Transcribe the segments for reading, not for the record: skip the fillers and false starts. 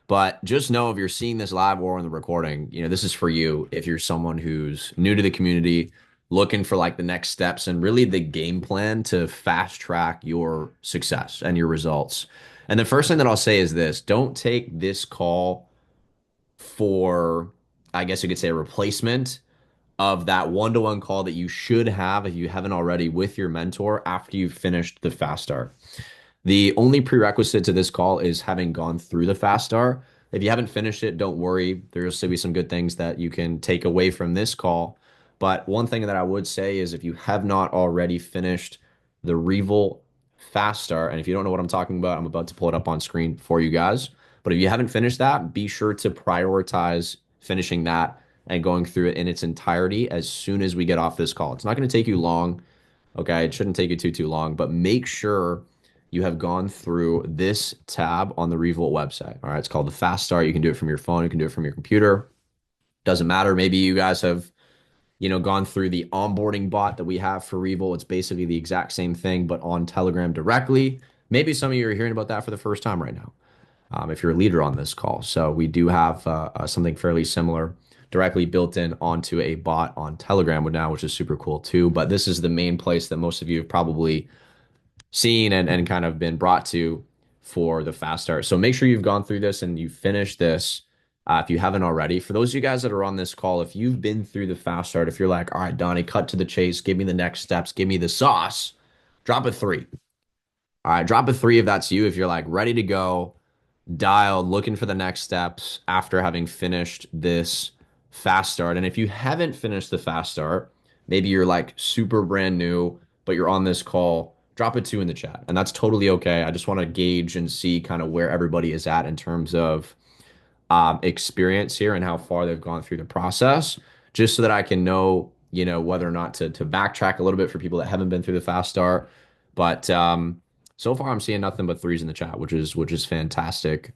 But just know if you're seeing this live or in the recording, this is for you. If you're someone who's new to the community, looking for like the next steps and really the game plan to fast track your success and your results. And the first thing that I'll say is this: don't take this call for, I guess you could say, a replacement of that one-to-one call that you should have if you haven't already with your mentor after you've finished the fast start. The only prerequisite to this call is having gone through the fast start. If you haven't finished it, don't worry. There's still be some good things that you can take away from this call. But one thing that I would say is if you have not already finished the Revel fast start, and if you don't know what I'm talking about, I'm about to pull it up on screen for you guys. But if you haven't finished that, be sure to prioritize finishing that and going through it in its entirety as soon as we get off this call. It's not going to take you long. Okay. It shouldn't take you too long, but make sure you have gone through this tab on the Revolt website. All right. It's called the Fast Start. You can do it from your phone. You can do it from your computer. Doesn't matter. Maybe you guys have, gone through the onboarding bot that we have for Revolt. It's basically the exact same thing, but on Telegram directly. Maybe some of you are hearing about that for the first time right now, if you're a leader on this call. So we do have something fairly similar directly built in onto a bot on Telegram now, which is super cool too. But this is the main place that most of you have probably seen and kind of been brought to for the fast start. So make sure you've gone through this and you've finished this if you haven't already. For those of you guys that are on this call, if you've been through the fast start, if you're like, all right, Donnie, cut to the chase, give me the next steps, give me the sauce, drop a three. All right, drop a three if that's you. If you're like ready to go, dialed, looking for the next steps after having finished this fast start. And if you haven't finished the fast start, maybe you're like super brand new, but you're on this call, drop a two in the chat. And that's totally okay. I just want to gauge and see kind of where everybody is at in terms of experience here and how far they've gone through the process, just so that I can know, whether or not to backtrack a little bit for people that haven't been through the fast start. But so far I'm seeing nothing but threes in the chat, which is fantastic.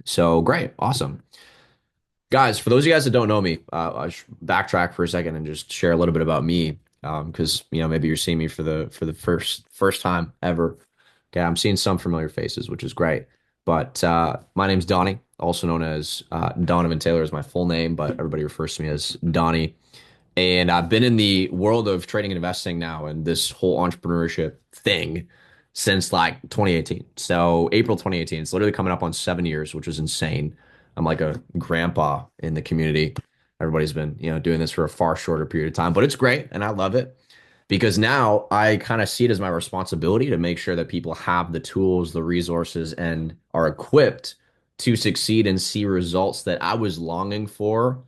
So great, awesome. Guys, for those of you guys that don't know me, I should backtrack for a second and just share a little bit about me, because maybe you're seeing me for the first time ever. Okay, I'm seeing some familiar faces, which is great. But my name's Donnie, also known as Donovan Taylor is my full name, but everybody refers to me as Donnie. And I've been in the world of trading and investing now and this whole entrepreneurship thing since like 2018. So April 2018, it's literally coming up on 7 years, which is insane. I'm like a grandpa in the community. Everybody's been, doing this for a far shorter period of time, but it's great and I love it because now I kind of see it as my responsibility to make sure that people have the tools, the resources, and are equipped to succeed and see results that I was longing for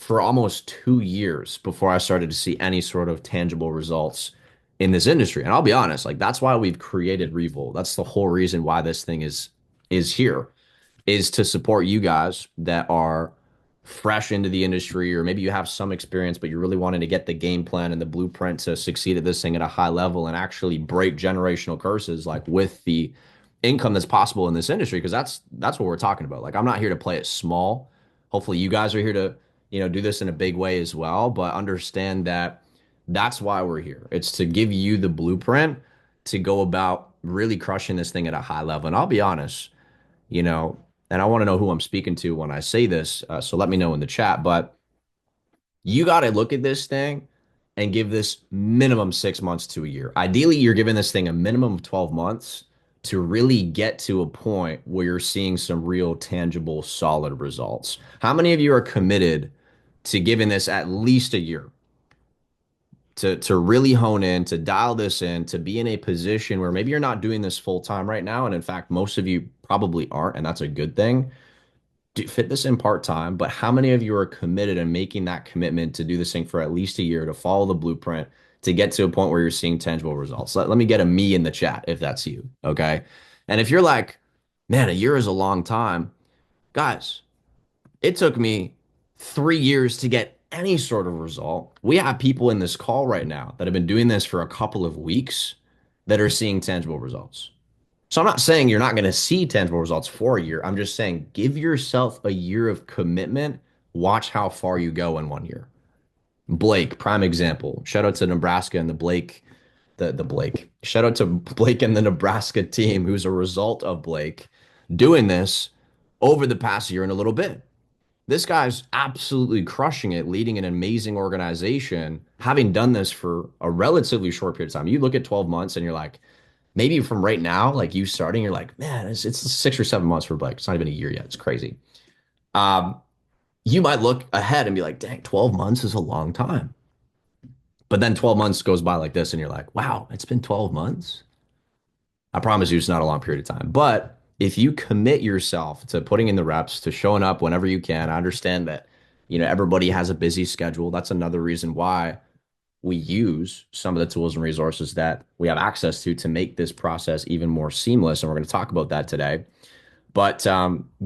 almost 2 years before I started to see any sort of tangible results in this industry. And I'll be honest, like that's why we've created Revolt. That's the whole reason why this thing is here, is to support you guys that are fresh into the industry, or maybe you have some experience, but you're really wanting to get the game plan and the blueprint to succeed at this thing at a high level and actually break generational curses, like with the income that's possible in this industry. Because that's what we're talking about. Like I'm not here to play it small. Hopefully you guys are here to, do this in a big way as well, but understand that that's why we're here. It's to give you the blueprint to go about really crushing this thing at a high level. And I'll be honest, you know, and I want to know who I'm speaking to when I say this. So let me know in the chat. But you got to look at this thing and give this minimum 6 months to a year. Ideally, you're giving this thing a minimum of 12 months to really get to a point where you're seeing some real tangible, solid results. How many of you are committed to giving this at least a year? To really hone in, to dial this in, to be in a position where maybe you're not doing this full time right now. And in fact, most of you probably aren't, and that's a good thing. Fit this in part time, but how many of you are committed and making that commitment to do this thing for at least a year, to follow the blueprint, to get to a point where you're seeing tangible results? Let me get a me in the chat if that's you. Okay. And if you're like, man, a year is a long time, guys, it took me 3 years to get any sort of result. We have people in this call right now that have been doing this for a couple of weeks that are seeing tangible results. So I'm not saying you're not going to see tangible results for a year. I'm just saying give yourself a year of commitment. Watch how far you go in 1 year. Blake, prime example. Shout out to Nebraska and the Blake, the Blake. Shout out to Blake and the Nebraska team, who's a result of Blake doing this over the past year and a little bit. This guy's absolutely crushing it, leading an amazing organization, having done this for a relatively short period of time. You look at 12 months and you're like, maybe from right now, like you starting, you're like, man, it's 6 or 7 months for Blake. It's not even a year yet. It's crazy. Um, you might look ahead and be like, dang, 12 months is a long time. But then 12 months goes by like this, and you're like, wow, it's been 12 months. I promise you it's not a long period of time. But if you commit yourself to putting in the reps, to showing up whenever you can, I understand that, everybody has a busy schedule. That's another reason why we use some of the tools and resources that we have access to make this process even more seamless. And we're going to talk about that today. But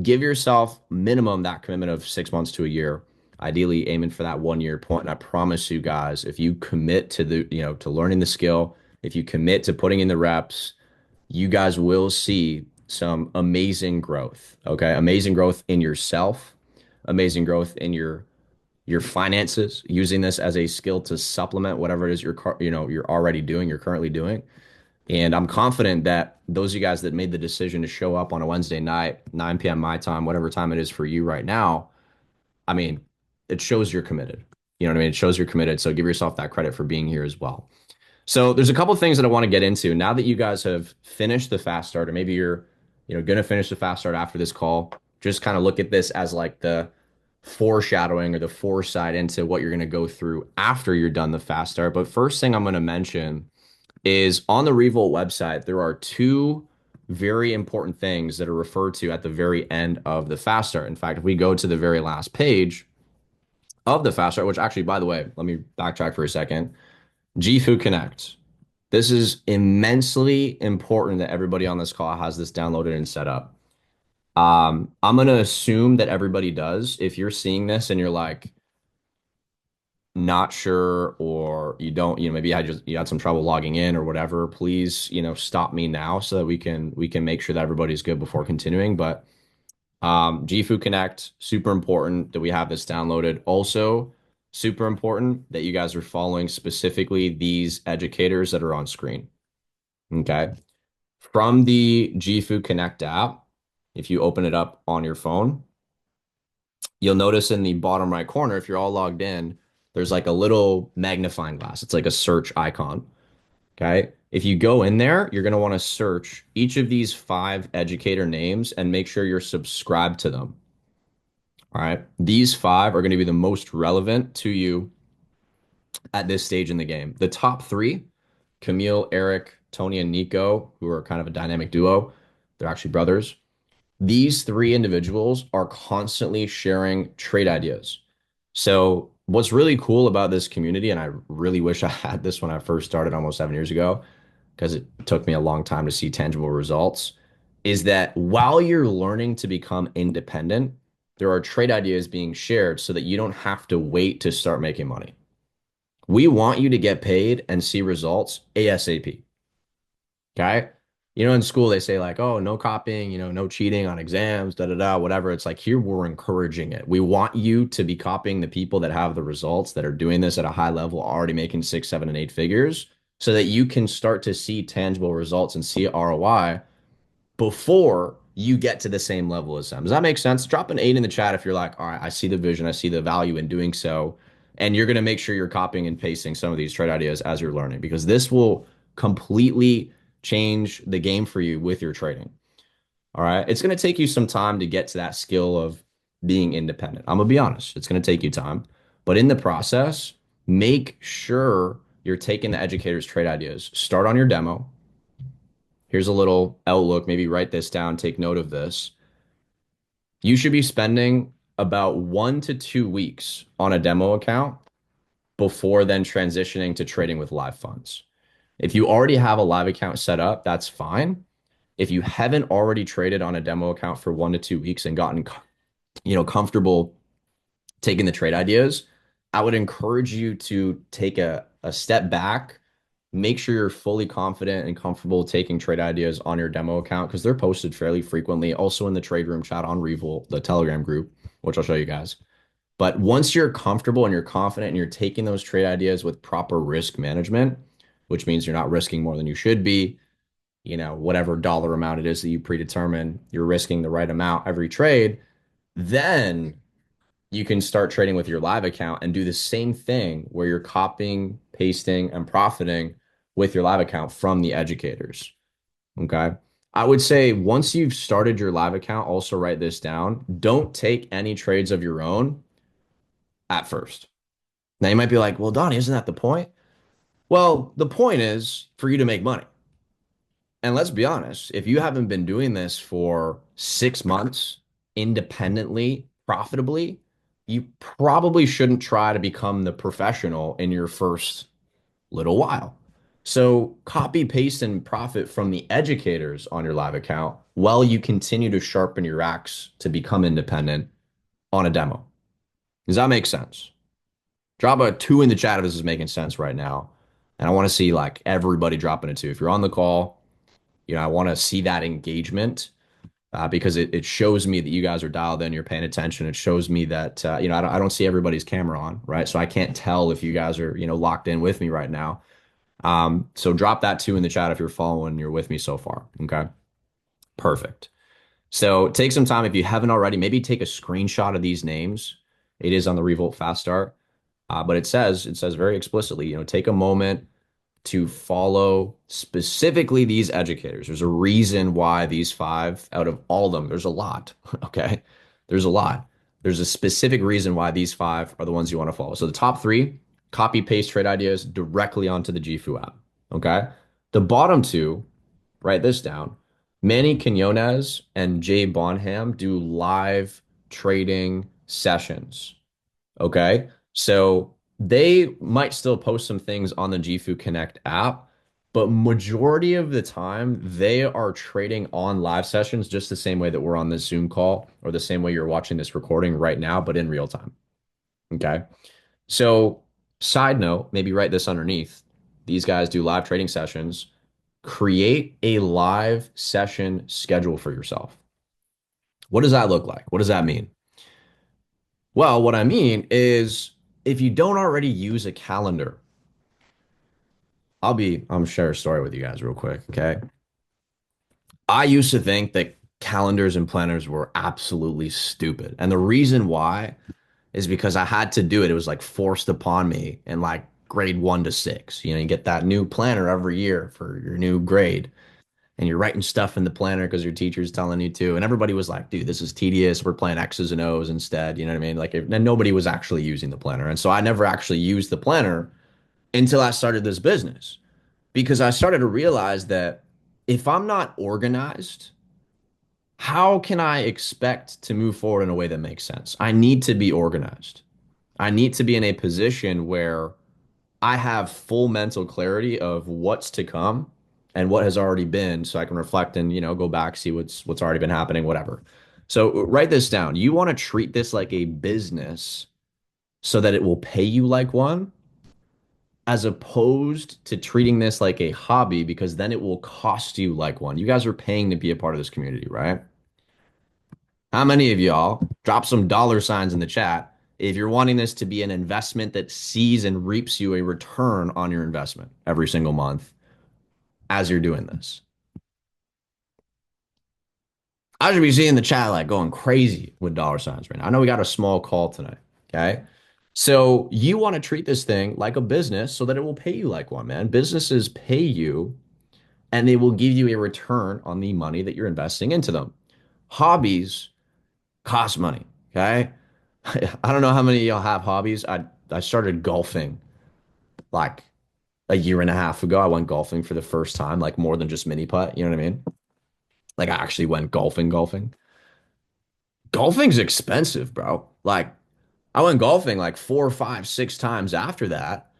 give yourself minimum that commitment of 6 months to a year, ideally aiming for that 1 year point. And I promise you guys, if you commit to to learning the skill, if you commit to putting in the reps, you guys will see some amazing growth. Okay. Amazing growth in yourself, amazing growth in your finances, using this as a skill to supplement whatever it is you're already doing, you're currently doing. And I'm confident that those of you guys that made the decision to show up on a Wednesday night, 9 p.m. my time, whatever time it is for you right now, I mean, it shows you're committed. You know what I mean? It shows you're committed. So give yourself that credit for being here as well. So there's a couple of things that I want to get into now that you guys have finished the fast start, or maybe you're, going to finish the fast start after this call. Just kind of look at this as like the foreshadowing or the foresight into what you're going to go through after you're done the fast start. But first thing I'm going to mention is on the Revolt website, there are two very important things that are referred to at the very end of the fast start. In fact, if we go to the very last page of the fast start, which actually, by the way, let me backtrack for a second. GFood Connect. This is immensely important that everybody on this call has this downloaded and set up. I'm going to assume that everybody does. If you're seeing this and you're like, not sure, or you don't, maybe you had some trouble logging in or whatever, please, stop me now so that we can make sure that everybody's good before continuing. But GFood Connect, super important that we have this downloaded. Also, super important that you guys are following specifically these educators that are on screen. Okay. From the GFood Connect app, if you open it up on your phone, you'll notice in the bottom right corner, if you're all logged in, there's like a little magnifying glass. It's like a search icon. Okay. If you go in there, you're going to want to search each of these 5 educator names and make sure you're subscribed to them. All right. These 5 are going to be the most relevant to you at this stage in the game. The top 3, Camille, Eric, Tony, and Nico, who are kind of a dynamic duo, they're actually brothers. These 3 individuals are constantly sharing trade ideas. So what's really cool about this community, and I really wish I had this when I first started almost 7 years ago, because it took me a long time to see tangible results, is that while you're learning to become independent, there are trade ideas being shared so that you don't have to wait to start making money. We want you to get paid and see results ASAP. Okay. In school they say like, oh, no copying, no cheating on exams, da da da, whatever. It's like here we're encouraging it. We want you to be copying the people that have the results, that are doing this at a high level, already making 6, 7, and 8 figures, so that you can start to see tangible results and see ROI before you get to the same level as them. Does that make sense? Drop an 8 in the chat if you're like, all right, I see the vision, I see the value in doing so. And you're going to make sure you're copying and pasting some of these trade ideas as you're learning, because this will completely change the game for you with your trading. All right. It's going to take you some time to get to that skill of being independent. I'm going to be honest. It's going to take you time. But in the process, make sure you're taking the educator's trade ideas. Start on your demo. Here's a little outlook. Maybe write this down. Take note of this. You should be spending about 1 to 2 weeks on a demo account before then transitioning to trading with live funds. If you already have a live account set up, that's fine. If you haven't already traded on a demo account for 1 to 2 weeks and gotten, comfortable taking the trade ideas, I would encourage you to take a step back, make sure you're fully confident and comfortable taking trade ideas on your demo account, because they're posted fairly frequently, also in the trade room chat on Revolt, the Telegram group, which I'll show you guys. But once you're comfortable and you're confident and you're taking those trade ideas with proper risk management, which means you're not risking more than you should be, whatever dollar amount it is that you predetermine, you're risking the right amount every trade, then you can start trading with your live account and do the same thing where you're copying, pasting, and profiting with your live account from the educators. Okay. I would say once you've started your live account, also write this down. Don't take any trades of your own at first. Now you might be like, well, Donnie, isn't that the point? Well, the point is for you to make money. And let's be honest, if you haven't been doing this for 6 months independently, profitably, you probably shouldn't try to become the professional in your first little while. So copy, paste, and profit from the educators on your live account while you continue to sharpen your axe to become independent on a demo. Does that make sense? Drop a two in the chat if this is making sense right now. And I want to see like everybody dropping a two. If you're on the call, I want to see that engagement because it shows me that you guys are dialed in, you're paying attention. It shows me that, I don't see everybody's camera on, right? So I can't tell if you guys are, locked in with me right now. So drop that two in the chat if you're following, you're with me so far. Okay. Perfect. So take some time if you haven't already, maybe take a screenshot of these names. It is on the Revolt Fast Start. But it says very explicitly, take a moment to follow specifically these educators. There's a reason why these five out of all of them, there's a lot. Okay. There's a lot. There's a specific reason why these five are the ones you want to follow. So the top three, copy paste trade ideas directly onto the GFU app. Okay. The bottom two, write this down. Manny Quinones and Jay Bonham do live trading sessions. Okay. So they might still post some things on the GFU Connect app, but majority of the time they are trading on live sessions just the same way that we're on this Zoom call or the same way you're watching this recording right now, but in real time. Okay. So side note, maybe write this underneath. These guys do live trading sessions. Create a live session schedule for yourself. What does that look like? What does that mean? Well, what I mean is if you don't already use a calendar, I'm share a story with you guys real quick, okay? I used to think that calendars and planners were absolutely stupid. And the reason why is because I had to do it. It was like forced upon me in like grade 1 to 6. You get that new planner every year for your new grade. And you're writing stuff in the planner because your teacher's telling you to. And everybody was like, dude, this is tedious. We're playing X's and O's instead. You know what I mean? And nobody was actually using the planner. And so I never actually used the planner until I started this business because I started to realize that if I'm not organized, how can I expect to move forward in a way that makes sense? I need to be organized. I need to be in a position where I have full mental clarity of what's to come and what has already been so I can reflect and, go back, see what's already been happening, whatever. So write this down. You want to treat this like a business so that it will pay you like one, as opposed to treating this like a hobby because then it will cost you like one. You guys are paying to be a part of this community, right? How many of y'all drop some dollar signs in the chat if you're wanting this to be an investment that sees and reaps you a return on your investment every single month as you're doing this? I should be seeing the chat like going crazy with dollar signs right now. I know we got a small call tonight. Okay. So you want to treat this thing like a business so that it will pay you like one, man. Businesses pay you and they will give you a return on the money that you're investing into them. Hobbies cost money. Okay. I don't know how many of y'all have hobbies. I started golfing like a year and a half ago. I went golfing for the first time, like more than just mini putt. You know what I mean? Like I actually went golfing. Golfing's expensive, bro. Like I went golfing like 4, 5, 6 times after that,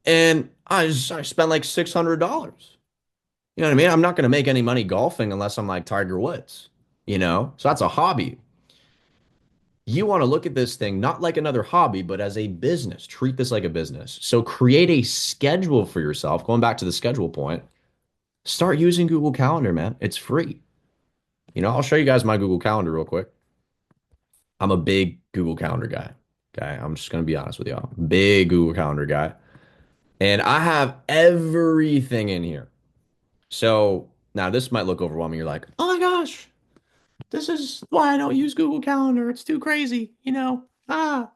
and I spent like $600. You know what I mean? I'm not gonna make any money golfing unless I'm like Tiger Woods, So that's a hobby. You want to look at this thing not like another hobby, but as a business. Treat this like a business. So create a schedule for yourself. Going back to the schedule point, start using Google Calendar, man. It's free. I'll show you guys my Google Calendar real quick. I'm a big Google Calendar guy. Okay. I'm just going to be honest with y'all. Big Google Calendar guy. And I have everything in here. So Now, this might look overwhelming. You're like, oh my gosh, this is why I don't use Google Calendar. It's too crazy, you know? Ah,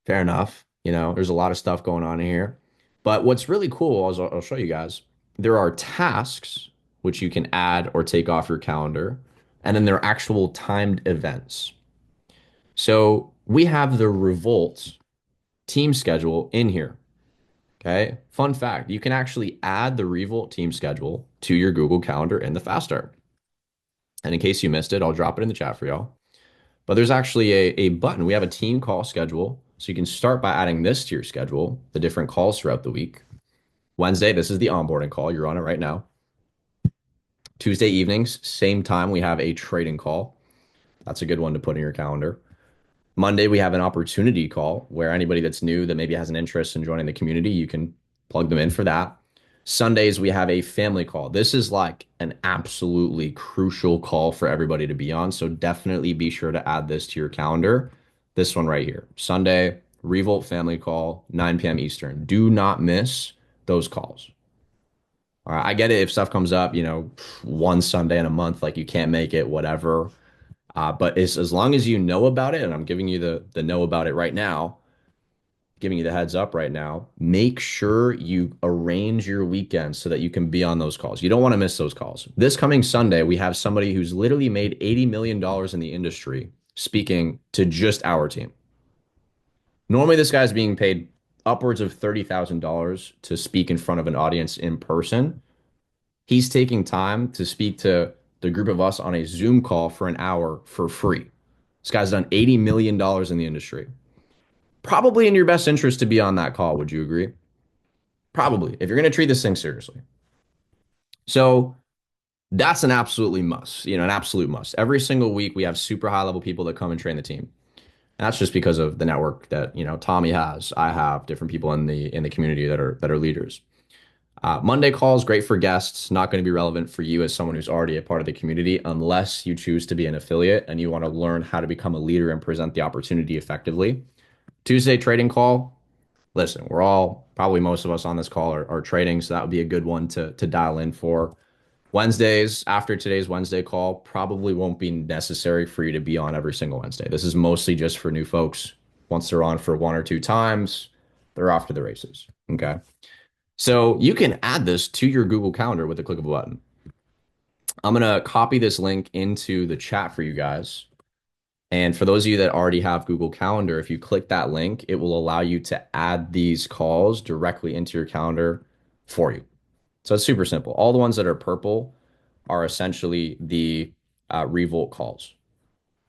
fair enough. There's a lot of stuff going on in here. But what's really cool is I'll show you guys. There are tasks which you can add or take off your calendar, and then there are actual timed events. So we have the Revolt team schedule in here. Okay. Fun fact, you can actually add the Revolt team schedule to your Google Calendar in the Fast Start. And in case you missed it, I'll drop it in the chat for y'all. But there's actually a button. We have a team call schedule. So you can start by adding this to your schedule, the different calls throughout the week. Wednesday, this is the onboarding call. You're on it right now. Tuesday evenings, same time, we have a trading call. That's a good one to put in your calendar. Monday, we have an opportunity call where anybody that's new that maybe has an interest in joining the community, you can plug them in for that. Sundays, we have a family call. This is like an absolutely crucial call for everybody to be on. So definitely be sure to add this to your calendar. This one right here, Sunday, Revolt family call, 9 p.m. Eastern. Do not miss those calls. All right. I get it if stuff comes up, one Sunday in a month, like you can't make it, whatever. But as long as you know about it, and I'm giving you the know about it right now, giving you the heads up right now, make sure you arrange your weekend so that you can be on those calls. You don't want to miss those calls. This coming Sunday, we have somebody who's literally made $80 million in the industry speaking to just our team. Normally, this guy's being paid upwards of $30,000 to speak in front of an audience in person. He's taking time to speak to the group of us on a Zoom call for an hour for free. This guy's done $80 million in the industry. Probably in your best interest to be on that call. Would you agree? Probably, if you're going to treat this thing seriously. So that's an absolutely must, an absolute must. Every single week, we have super high level people that come and train the team. And that's just because of the network that, Tommy has. I have different people in the community that are leaders. Monday calls, great for guests, not going to be relevant for you as someone who's already a part of the community unless you choose to be an affiliate and you want to learn how to become a leader and present the opportunity effectively. Tuesday trading call. Listen, we're all probably most of us on this call are trading, so that would be a good one to dial in for. Wednesdays, after today's Wednesday call, probably won't be necessary for you to be on every single Wednesday. This is mostly just for new folks. Once they're on for one or two times, they're off to the races. Okay. So you can add this to your Google Calendar with a click of a button. I'm going to copy this link into the chat for you guys. And for those of you that already have Google Calendar, if you click that link, it will allow you to add these calls directly into your calendar for you. So it's super simple. All the ones that are purple are essentially the Revolt calls.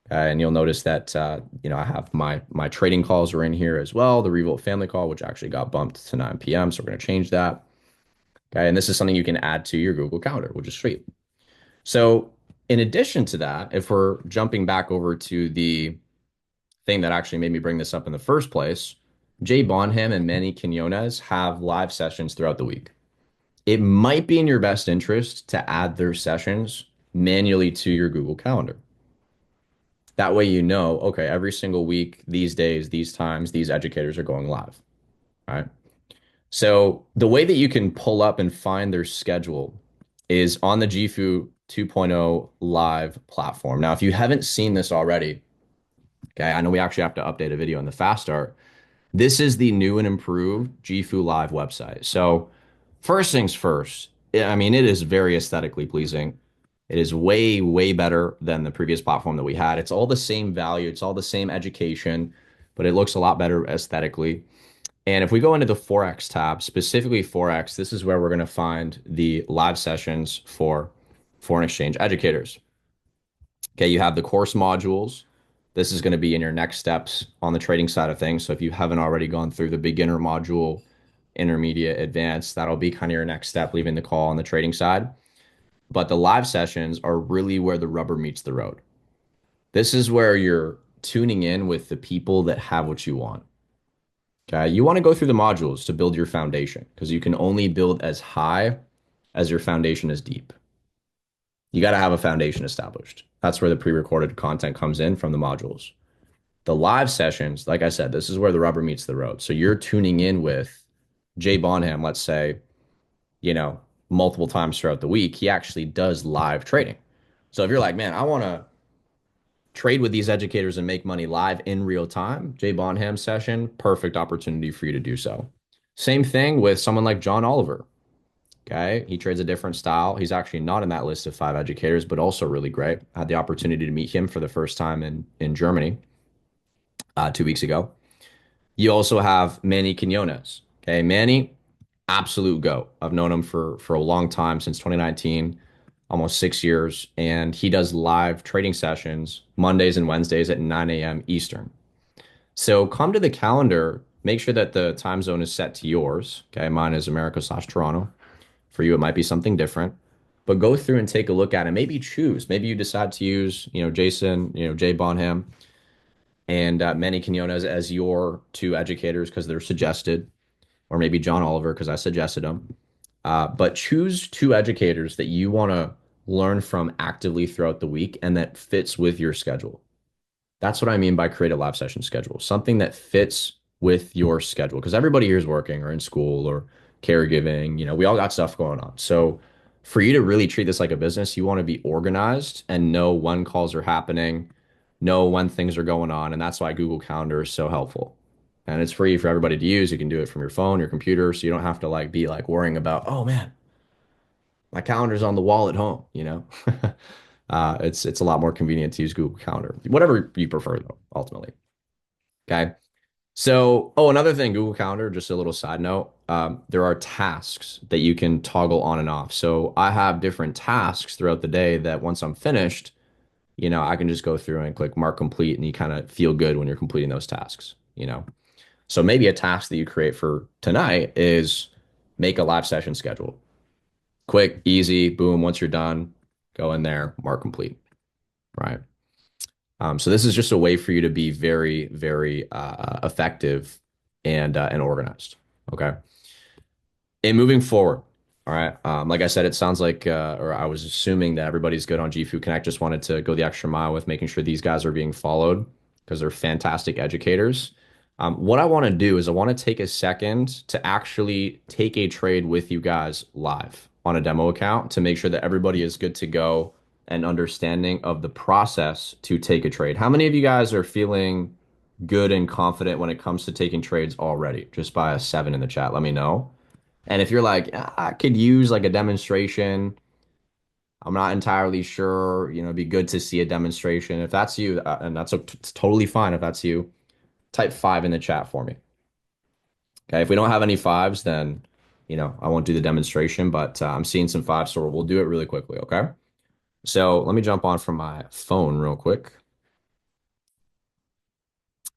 And you'll notice that I have my trading calls are in here as well. The Revolt family call, which actually got bumped to 9 p.m. So we're going to change that. Okay, and this is something you can add to your Google Calendar, which is sweet. So in addition to that, if we're jumping back over to the thing that actually made me bring this up in the first place, Jay Bonham and Manny Quinones have live sessions throughout the week. It might be in your best interest to add their sessions manually to your Google Calendar. That way you know, okay, every single week, these days, these times, these educators are going live. All right. So the way that you can pull up and find their schedule is on the GFU 2.0 live platform. Now, if you haven't seen this already, okay, I know we actually have to update a video in the Fast Start. This is the new and improved GFU Live website. So first things first, I mean, it is very aesthetically pleasing. It is way, way better than the previous platform that we had. It's all the same value. It's all the same education, but it looks a lot better aesthetically. And if we go into the Forex tab, specifically Forex, this is where we're going to find the live sessions for foreign exchange educators. Okay, you have the course modules. This is going to be in your next steps on the trading side of things. So if you haven't already gone through the beginner module, intermediate, advanced, that'll be kind of your next step, leaving the call on the trading side. But the live sessions are really where the rubber meets the road. This is where you're tuning in with the people that have what you want. Okay, you want to go through the modules to build your foundation because you can only build as high as your foundation is deep. You got to have a foundation established. That's where the pre-recorded content comes in from the modules. The live sessions, like I said, this is where the rubber meets the road. So you're tuning in with Jay Bonham, let's say, you know, multiple times throughout the week, he actually does live trading. So if you're like, man, I want to trade with these educators and make money live in real time, Jay Bonham's session, perfect opportunity for you to do so. Same thing with someone like John Oliver. Okay. He trades a different style. He's actually not in that list of five educators, but also really great. I had the opportunity to meet him for the first time in Germany 2 weeks ago. You also have Manny Quinones. Okay. Manny, absolute go. I've known him for a long time, since 2019, almost 6 years. And he does live trading sessions Mondays and Wednesdays at 9 a.m. Eastern. So come to the calendar, make sure that the time zone is set to yours. Okay. Mine is America/Toronto. For you, it might be something different, but go through and take a look at it. Maybe choose. Maybe you decide to use, Jason, Jay Bonham and Manny Quinones as your two educators because they're suggested, or maybe John Oliver because I suggested them. But choose two educators that you want to learn from actively throughout the week and that fits with your schedule. That's what I mean by create a live session schedule, something that fits with your schedule. Because everybody here is working or in school or caregiving. We all got stuff going on. So for you to really treat this like a business, you want to be organized and know when calls are happening, know when things are going on. And that's why Google Calendar is so helpful. And it's free for everybody to use. You can do it from your phone, your computer, so you don't have to be worrying about, oh man, my calendar's on the wall at home. It's a lot more convenient to use Google Calendar. Whatever you prefer, though, ultimately. Okay. So, another thing, Google Calendar, just a little side note, there are tasks that you can toggle on and off. So I have different tasks throughout the day that once I'm finished, I can just go through and click mark complete, and you kind of feel good when you're completing those tasks. So maybe a task that you create for tonight is make a live session schedule. Quick, easy, boom, once you're done, go in there, mark complete, right? So this is just a way for you to be very, very effective and organized. Okay. And moving forward, all right. Like I said, it sounds like, or I was assuming that everybody's good on GFood Connect. Just wanted to go the extra mile with making sure these guys are being followed because they're fantastic educators. What I want to do is I want to take a second to actually take a trade with you guys live on a demo account to make sure that everybody is good to go and understanding of the process to take a trade. How many of you guys are feeling good and confident when it comes to taking trades already? Just by a seven in the chat, let me know. And if you're like, I could use like a demonstration, I'm not entirely sure, it'd be good to see a demonstration. If that's you, and it's totally fine if that's you, type five in the chat for me. Okay. If we don't have any fives, then, I won't do the demonstration, but I'm seeing some fives, so we'll do it really quickly. Okay. So let me jump on from my phone real quick.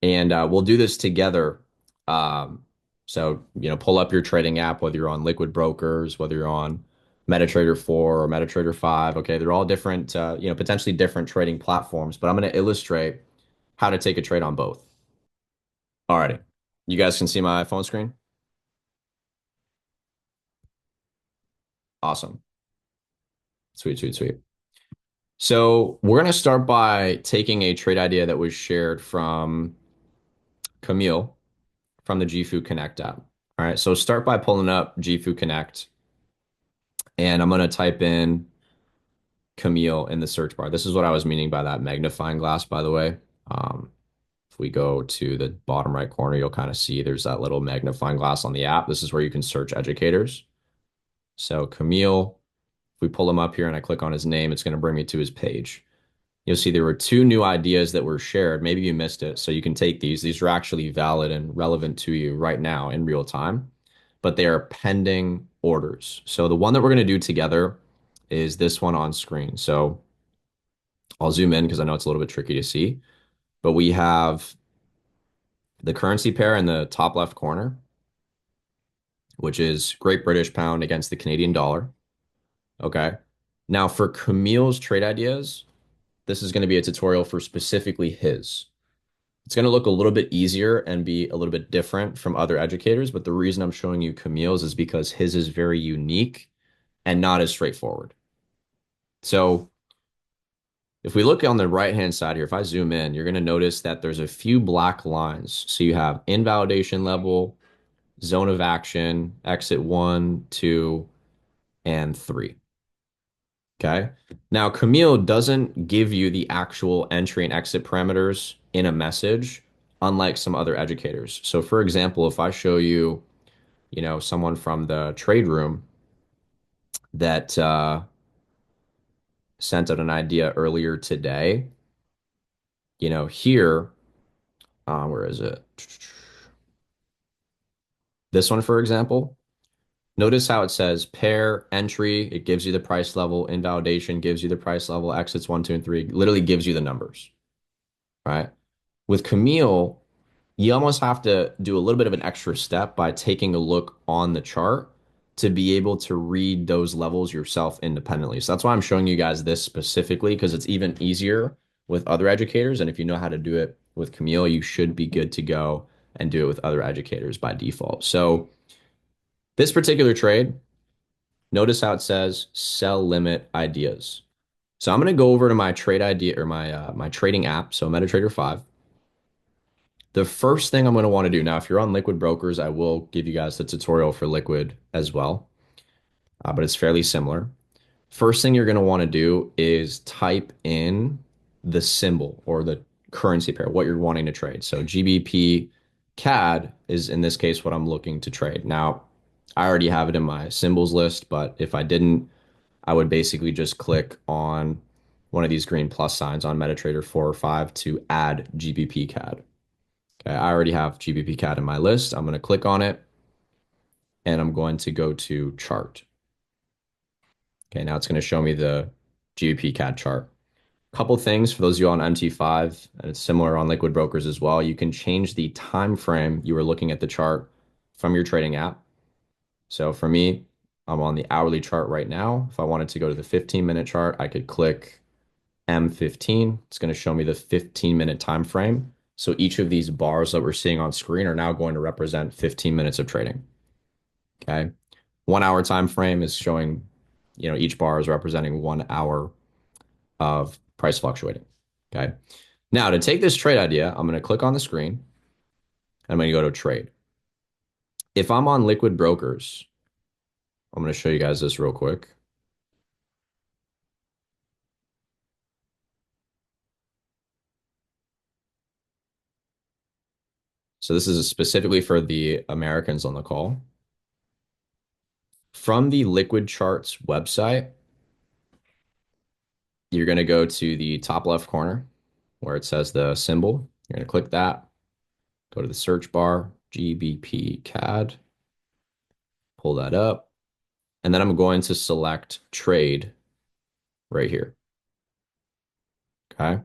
And we'll do this together. So, pull up your trading app, whether you're on Liquid Brokers, whether you're on MetaTrader 4 or MetaTrader 5. Okay, they're all different, potentially different trading platforms, but I'm going to illustrate how to take a trade on both. Alrighty. You guys can see my phone screen? Awesome. Sweet, sweet, sweet. So we're going to start by taking a trade idea that was shared from Camille from the GFood Connect app. All right, so start by pulling up GFood Connect, and I'm going to type in Camille in the search bar. This is what I was meaning by that magnifying glass, by the way. Um, if we go to the bottom right corner, you'll kind of see there's that little magnifying glass on the app. This is where you can search educators. So Camille, if we pull him up here and I click on his name, it's going to bring me to his page. You'll see there were two new ideas that were shared. Maybe you missed it. So you can take these. These are actually valid and relevant to you right now in real time, but they are pending orders. So the one that we're going to do together is this one on screen. So I'll zoom in because I know it's a little bit tricky to see, but we have the currency pair in the top left corner, which is Great British Pound against the Canadian dollar. Okay. Now for Camille's trade ideas, this is going to be a tutorial for specifically his. It's going to look a little bit easier and be a little bit different from other educators, but the reason I'm showing you Camille's is because his is very unique and not as straightforward. So if we look on the right-hand side here, if I zoom in, you're going to notice that there's a few black lines. So you have invalidation level, zone of action, exit 1, 2, and 3. Okay. Now, Camille doesn't give you the actual entry and exit parameters in a message, unlike some other educators. So, for example, if I show you, someone from the trade room that sent out an idea earlier today, here, where is it? This one, for example, notice how it says pair entry, it gives you the price level, invalidation gives you the price level, exits 1, 2, and 3, literally gives you the numbers, right? With Camille, you almost have to do a little bit of an extra step by taking a look on the chart to be able to read those levels yourself independently. So that's why I'm showing you guys this specifically because it's even easier with other educators. And if you know how to do it with Camille, you should be good to go and do it with other educators by default. So this particular trade, notice how it says sell limit ideas. So I'm going to go over to my trade idea or my trading app, so MetaTrader 5. The first thing I'm going to want to do now, if you're on Liquid Brokers, I will give you guys the tutorial for Liquid as well, but it's fairly similar. First thing you're going to want to do is type in the symbol or the currency pair, what you're wanting to trade. So GBP CAD is in this case what I'm looking to trade. Now, I already have it in my symbols list, but if I didn't, I would basically just click on one of these green plus signs on MetaTrader 4 or 5 to add GBP CAD. Okay, I already have GBP CAD in my list. I'm going to click on it and I'm going to go to chart. Okay, now it's going to show me the GBP CAD chart. Couple things for those of you on MT5, and it's similar on Liquid Brokers as well. You can change the time frame you were looking at the chart from your trading app. So for me, I'm on the hourly chart right now. If I wanted to go to the 15-minute chart, I could click M15. It's going to show me the 15-minute time frame. So each of these bars that we're seeing on screen are now going to represent 15 minutes of trading. Okay. 1 hour time frame is showing, each bar is representing 1 hour of price fluctuating. Okay. Now to take this trade idea, I'm going to click on the screen. I'm going to go to trade. If I'm on Liquid Brokers, I'm going to show you guys this real quick. So this is specifically for the Americans on the call. From the Liquid Charts website, you're going to go to the top left corner where it says the symbol. You're going to click that, go to the search bar, GBP CAD, pull that up, and then I'm going to select trade right here. Okay.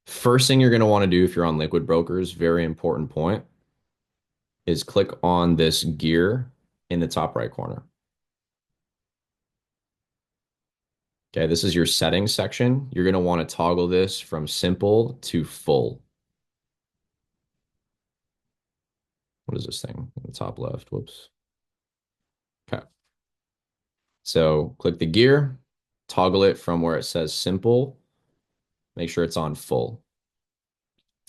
First thing you're going to want to do if you're on Liquid Brokers, very important point, is click on this gear in the top right corner. Okay, this is your settings section. You're going to want to toggle this from simple to full. What is this thing in the top left? Whoops. Okay. So click the gear, toggle it from where it says simple, make sure it's on full.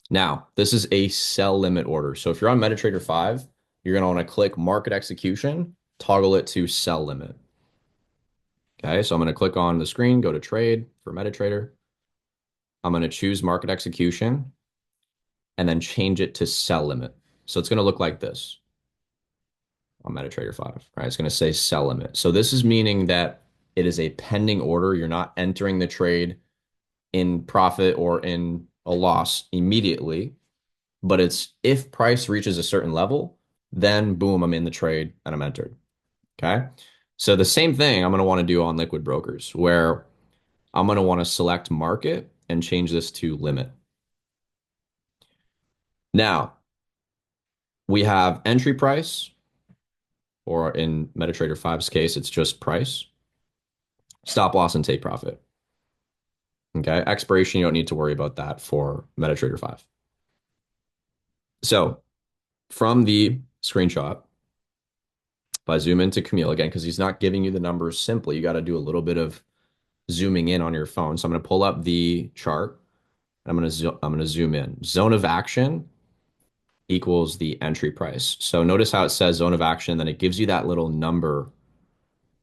Now, this is a sell limit order. So if you're on MetaTrader 5, you're going to want to click market execution, toggle it to sell limit. Okay, so I'm going to click on the screen, go to trade for MetaTrader. I'm going to choose market execution and then change it to sell limit. So it's going to look like this on MetaTrader 5, right? It's going to say sell limit. So this is meaning that it is a pending order. You're not entering the trade in profit or in a loss immediately, but it's if price reaches a certain level, then boom, I'm in the trade and I'm entered. Okay. So the same thing I'm going to want to do on Liquid Brokers, where I'm going to want to select market and change this to limit. Now, we have entry price, or in MetaTrader 5's case, it's just price, stop loss, and take profit. Okay. Expiration, you don't need to worry about that for MetaTrader 5. So from the screenshot, if I zoom into Camille again, because he's not giving you the numbers simply, you got to do a little bit of zooming in on your phone. So I'm going to pull up the chart. I'm going to zoom in. Zone of action equals the entry price. So notice how it says zone of action, then it gives you that little number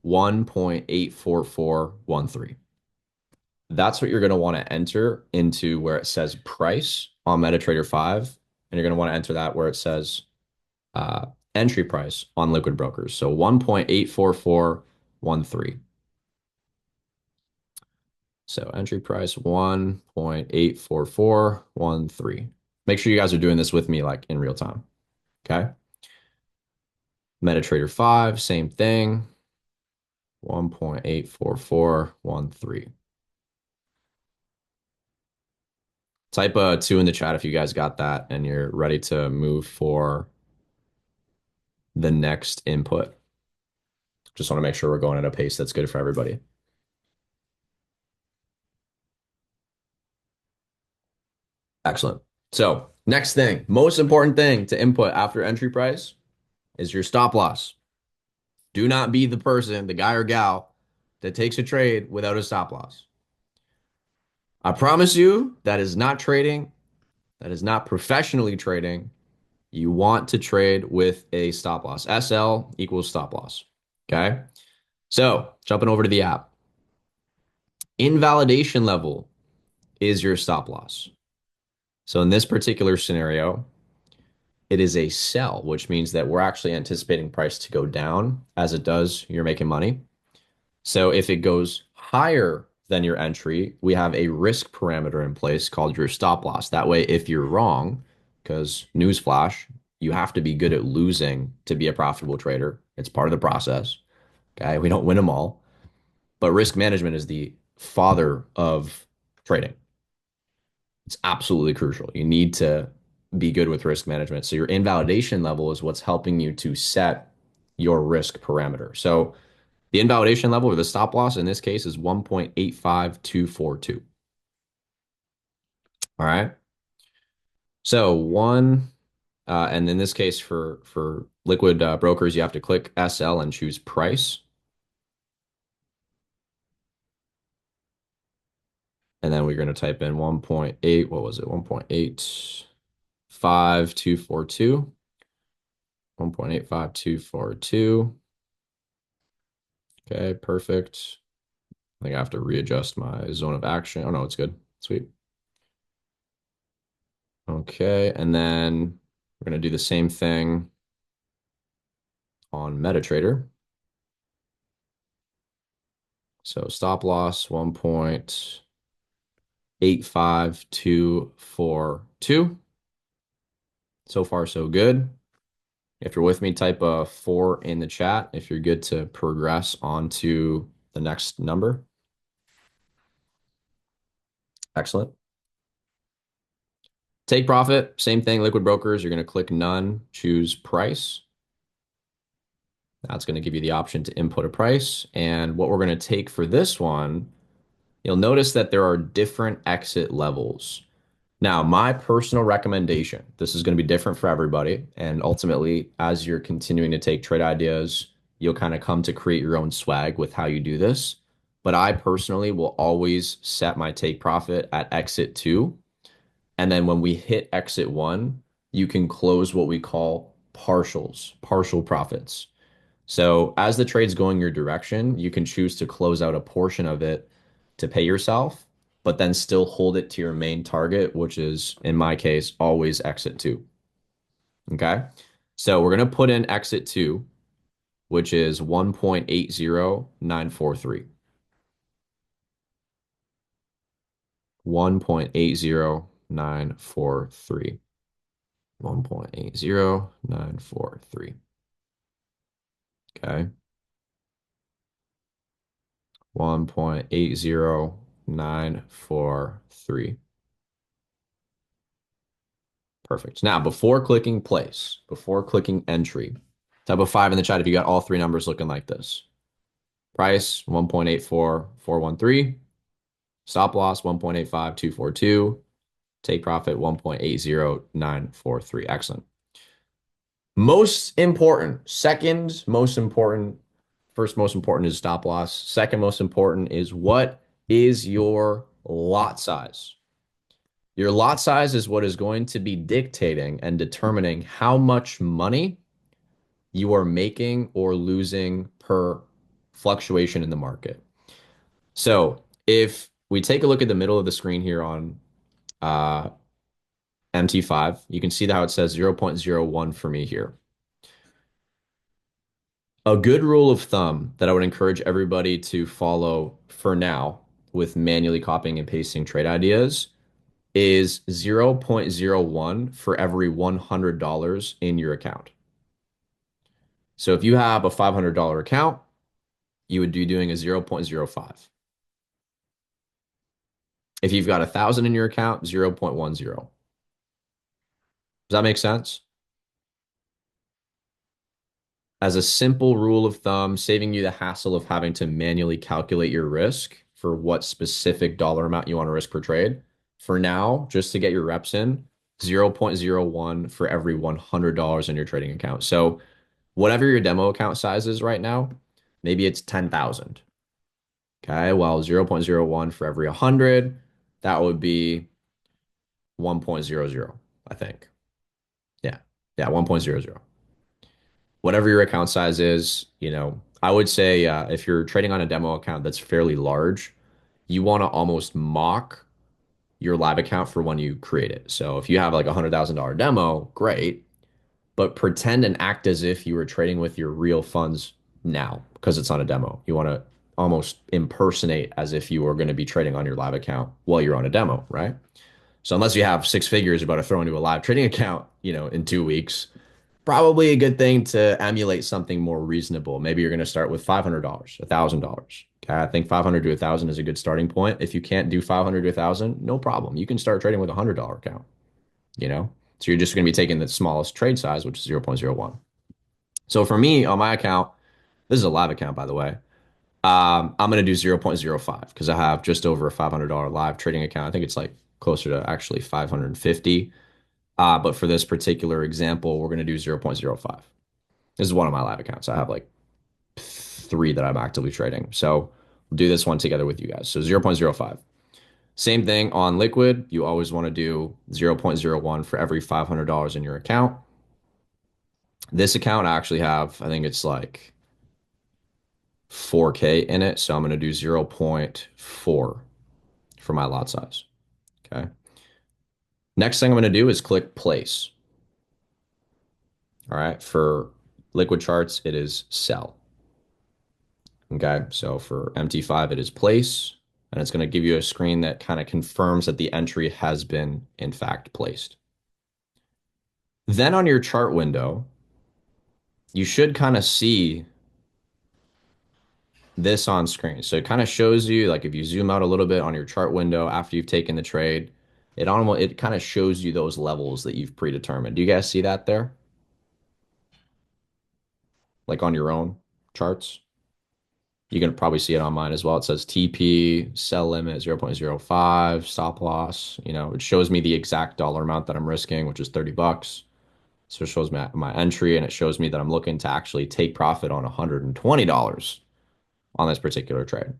1.84413. That's what you're going to want to enter into where it says price on MetaTrader 5. And you're going to want to enter that where it says uh, entry price on Liquid Brokers. So 1.84413. So entry price 1.84413. Make sure you guys are doing this with me like in real time. Okay. MetaTrader 5, same thing. 1.84413. Type a 2 in the chat if you guys got that and you're ready to move for the next input. Just want to make sure we're going at a pace that's good for everybody. Excellent. So next thing, most important thing to input after entry price is your stop loss. Do not be the person, the guy or gal, that takes a trade without a stop loss. I promise you that is not trading. That is not professionally trading. You want to trade with a stop loss. SL equals stop loss. Okay. So jumping over to the app. Invalidation level is your stop loss. So in this particular scenario, it is a sell, which means that we're actually anticipating price to go down. As it does, you're making money. So if it goes higher than your entry, we have a risk parameter in place called your stop loss. That way, if you're wrong, because newsflash, you have to be good at losing to be a profitable trader. It's part of the process. Okay. We don't win them all, but risk management is the father of trading. It's absolutely crucial. You need to be good with risk management. So your invalidation level is what's helping you to set your risk parameter. So the invalidation level or the stop loss in this case is 1.85242. All right. So and in this case for liquid brokers, you have to click SL and choose price. And then we're going to type in 1.8, what was it? 1.85242. 1.85242. Okay, perfect. I think I have to readjust my zone of action. Oh no, it's good. Sweet. Okay, and then we're going to do the same thing on MetaTrader. So stop loss 1.85242. So far, so good. If you're with me, type a 4 in the chat if you're good to progress on to the next number. Excellent. Take profit, same thing, liquid brokers. You're going to click none, choose price. That's going to give you the option to input a price. And what we're going to take for this one, you'll notice that there are different exit levels. Now, my personal recommendation, this is going to be different for everybody. And ultimately, as you're continuing to take trade ideas, you'll kind of come to create your own swag with how you do this. But I personally will always set my take profit at exit 2. And then when we hit exit 1, you can close what we call partials, partial profits. So as the trade's going your direction, you can choose to close out a portion of it to pay yourself, but then still hold it to your main target, which is, in my case, always exit 2. Okay. So we're going to put in exit 2, which is 1.80943. 1.80943. 1.80943. Okay. 1.80943. Perfect. Now, before clicking place, before clicking entry, type a 5 in the chat if you got all three numbers looking like this. Price 1.84413. Stop loss 1.85242. Take profit 1.80943. Excellent. Most important, second most important, first most important is stop loss. Second most important is what is your lot size? Your lot size is what is going to be dictating and determining how much money you are making or losing per fluctuation in the market. So if we take a look at the middle of the screen here on uh, MT5, you can see how it says 0.01 for me here. A good rule of thumb that I would encourage everybody to follow for now with manually copying and pasting trade ideas is 0.01 for every $100 in your account. So if you have a $500 account, you would be doing a 0.05. If you've got 1,000 in your account, 0.10. Does that make sense? As a simple rule of thumb, saving you the hassle of having to manually calculate your risk for what specific dollar amount you want to risk per trade. For now, just to get your reps in, 0.01 for every $100 in your trading account. So whatever your demo account size is right now, maybe it's 10,000. Okay, well, 0.01 for every 100, that would be 1.00, I think. Yeah. Yeah, 1.00. Whatever your account size is, I would say if you're trading on a demo account that's fairly large, you want to almost mock your live account for when you create it. So if you have like a $100,000 demo, great, but pretend and act as if you were trading with your real funds now because it's on a demo. You want to almost impersonate as if you were going to be trading on your live account while you're on a demo, right? So unless you have six figures you're about to throw into a live trading account, in 2 weeks, probably a good thing to emulate something more reasonable. Maybe you're going to start with $500, $1,000. Okay, I think 500 to 1,000 is a good starting point. If you can't do 500 to 1,000, no problem. You can start trading with a $100 account, you know? So you're just going to be taking the smallest trade size, which is 0.01. So for me on my account, this is a live account, by the way. I'm going to do 0.05 because I have just over a $500 live trading account. I think it's like closer to actually 550. But for this particular example, we're going to do 0.05. This is one of my live accounts. I have like three that I'm actively trading. So we'll do this one together with you guys. So 0.05. Same thing on liquid. You always want to do 0.01 for every $500 in your account. This account I actually have, I think it's like 4K in it. So I'm going to do zero point 0.4 for my lot size. Okay. Next thing I'm going to do is click place. All right. For liquid charts, it is sell. Okay. So for MT5, it is place. And it's going to give you a screen that kind of confirms that the entry has been, in fact, placed. Then on your chart window, you should kind of see this on screen. So it kind of shows you, like if you zoom out a little bit on your chart window after you've taken the trade, it kind of shows you those levels that you've predetermined. Do you guys see that there? Like on your own charts? You can probably see it on mine as well. It says TP, sell limit 0.05, stop loss. It shows me the exact dollar amount that I'm risking, which is 30 bucks. So it shows my entry and it shows me that I'm looking to actually take profit on $120 on this particular trade.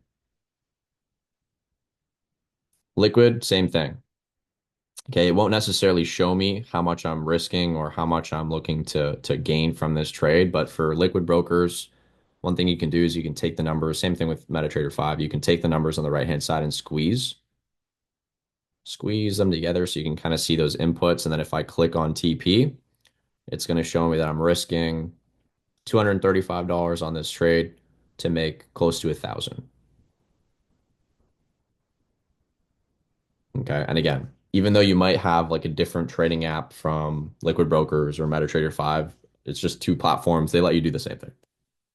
Liquid, same thing. Okay, it won't necessarily show me how much I'm risking or how much I'm looking to gain from this trade, but for liquid brokers, one thing you can do is you can take the numbers, same thing with MetaTrader 5, you can take the numbers on the right-hand side and squeeze them together so you can kind of see those inputs. And then if I click on TP, it's going to show me that I'm risking $235 on this trade to make close to 1,000. Okay. And again, even though you might have like a different trading app from Liquid Brokers or MetaTrader 5, it's just two platforms. They let you do the same thing.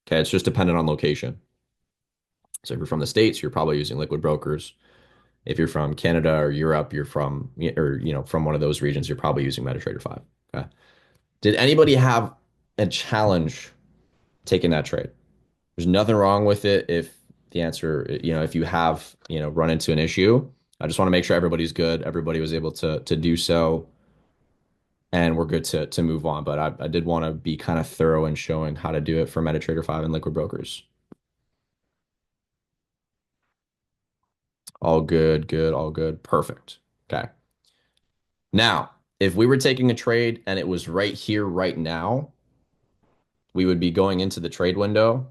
Okay. It's just dependent on location. So if you're from the States, you're probably using Liquid Brokers. If you're from Canada or Europe, you're from one of those regions, you're probably using MetaTrader 5. Okay. Did anybody have a challenge taking that trade? There's nothing wrong with it if the answer, if you have, run into an issue. I just want to make sure everybody's good. Everybody was able to do so, and we're good to move on. But I did want to be kind of thorough in showing how to do it for MetaTrader 5 and Liquid Brokers. All good, good, all good. Perfect. Okay. Now, if we were taking a trade and it was right here, right now, we would be going into the trade window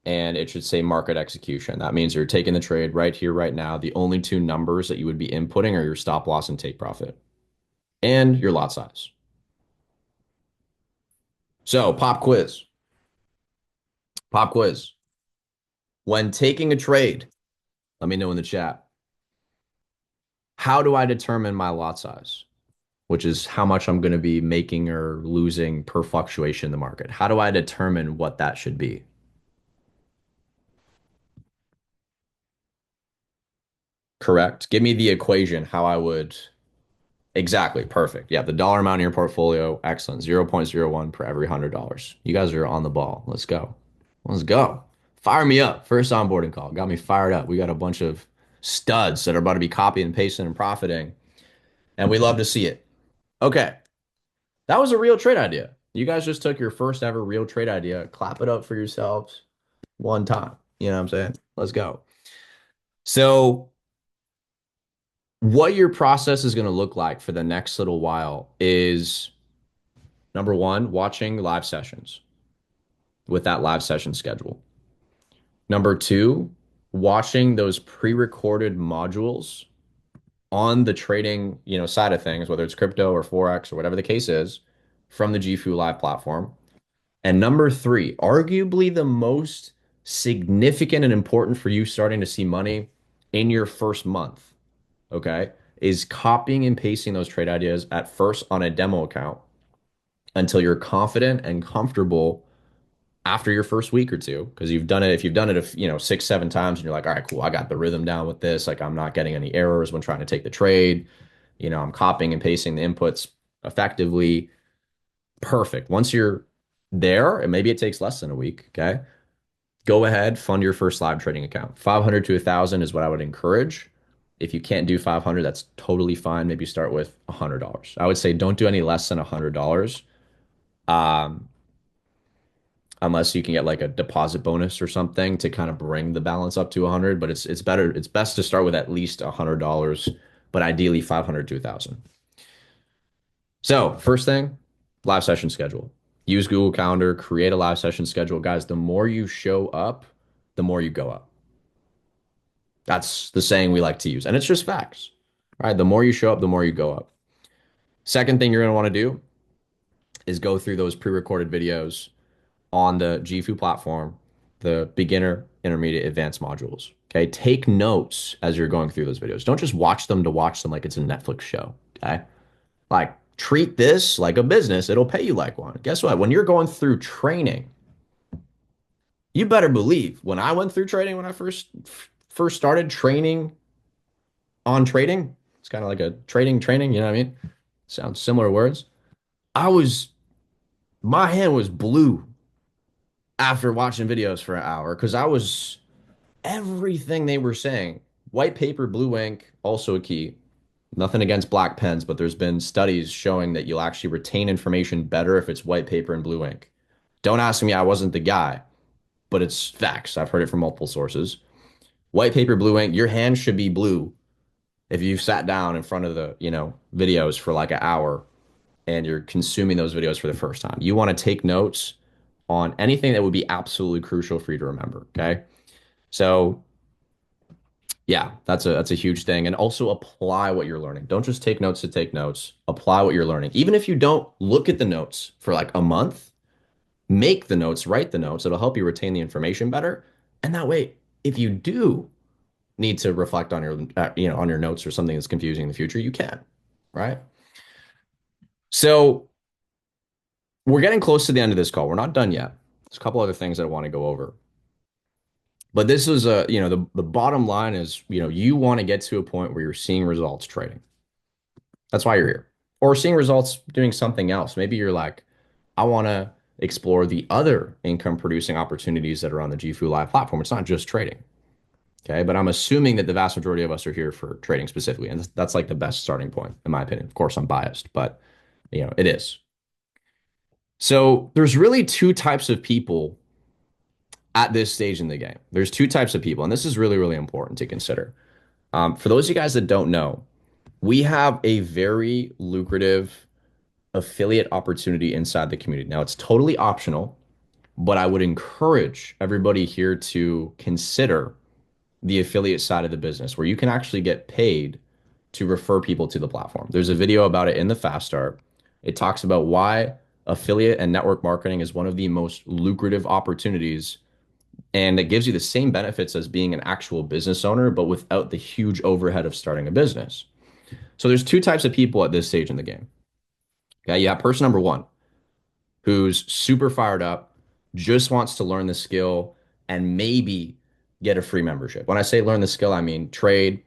and it should say market execution. That means you're taking the trade right here, right now. The only two numbers that you would be inputting are your stop loss and take profit and your lot size. So, pop quiz. Pop quiz. When taking a trade, let me know in the chat. How do I determine my lot size, which is how much I'm going to be making or losing per fluctuation in the market? How do I determine what that should be? Correct. Give me the equation, how I would. Exactly. Perfect. Yeah. The dollar amount in your portfolio. Excellent. 0.01 per every $100. You guys are on the ball. Let's go. Let's go. Fire me up. First onboarding call. Got me fired up. We got a bunch of studs that are about to be copying and pasting and profiting, and we love to see it. Okay. That was a real trade idea. You guys just took your first ever real trade idea. Clap it up for yourselves one time. You know what I'm saying? Let's go. So, what your process is going to look like for the next little while is number one, watching live sessions with that live session schedule. Number two, watching those pre-recorded modules on the trading, side of things, whether it's crypto or Forex or whatever the case is, from the GFU Live platform. And number three, arguably the most significant and important for you starting to see money in your first month, okay, is copying and pasting those trade ideas at first on a demo account until you're confident and comfortable after your first week or two, because you've done it. If you've done it, 6, 7 times, and you're like, all right, cool, I got the rhythm down with this. Like, I'm not getting any errors when trying to take the trade. I'm copying and pasting the inputs effectively. Perfect. Once you're there, and maybe it takes less than a week, okay? Go ahead, fund your first live trading account. 500 to 1,000 is what I would encourage. If you can't do 500, that's totally fine. Maybe start with $100. I would say don't do any less than $100. Um, unless you can get like a deposit bonus or something to kind of bring the balance up to 100, but it's best to start with at least $100, but ideally 500 to 1,000. So, first thing, live session schedule. Use Google Calendar, create a live session schedule. Guys, the more you show up, the more you go up. That's the saying we like to use, and it's just facts. All right, the more you show up, the more you go up. Second thing you're going to want to do is go through those pre-recorded videos on the GFU platform, the beginner, intermediate, advanced modules. Okay. Take notes as you're going through those videos. Don't just watch them to watch them like it's a Netflix show. Okay. Like, treat this like a business. It'll pay you like one. Guess what? When you're going through training, you better believe when I went through training, when I first started training on trading, it's kind of like a trading training, you know what I mean? Sounds similar words. I was, my hand was blue after watching videos for an hour because I was everything they were saying. White paper, blue ink, also a key. Nothing against black pens, but there's been studies showing that you'll actually retain information better if it's white paper and blue ink. Don't ask me, I wasn't the guy, but it's facts. I've heard it from multiple sources. White paper, blue ink, your hand should be blue if you've sat down in front of the, videos for like an hour and you're consuming those videos for the first time. You want to take notes on anything that would be absolutely crucial for you to remember. Okay. So yeah, that's a huge thing. And also apply what you're learning. Don't just take notes to take notes. Apply what you're learning. Even if you don't look at the notes for like a month, make the notes, write the notes. It'll help you retain the information better. And that way, if you do need to reflect on your on your notes or something that's confusing in the future, you can, right? So we're getting close to the end of this call. We're not done yet. There's a couple other things that I want to go over. But this is the bottom line is, you want to get to a point where you're seeing results trading. That's why you're here. Or seeing results doing something else. Maybe you're like, I want to explore the other income producing opportunities that are on the GFU Live platform. It's not just trading. Okay. But I'm assuming that the vast majority of us are here for trading specifically. And that's like the best starting point, in my opinion. Of course, I'm biased, but it is. So there's really two types of people at this stage in the game. There's two types of people, and this is really, really important to consider. For those of you guys that don't know, we have a very lucrative affiliate opportunity inside the community. Now, it's totally optional, But I would encourage everybody here to consider the affiliate side of the business where you can actually get paid to refer people to the platform. There's a video about it in the Fast Start. It talks about why affiliate and network marketing is one of the most lucrative opportunities, and it gives you the same benefits as being an actual business owner, but without the huge overhead of starting a business. So there's two types of people at this stage in the game. Okay, you have person number one who's super fired up, just wants to learn the skill and maybe get a free membership. When I say learn the skill, I mean trade,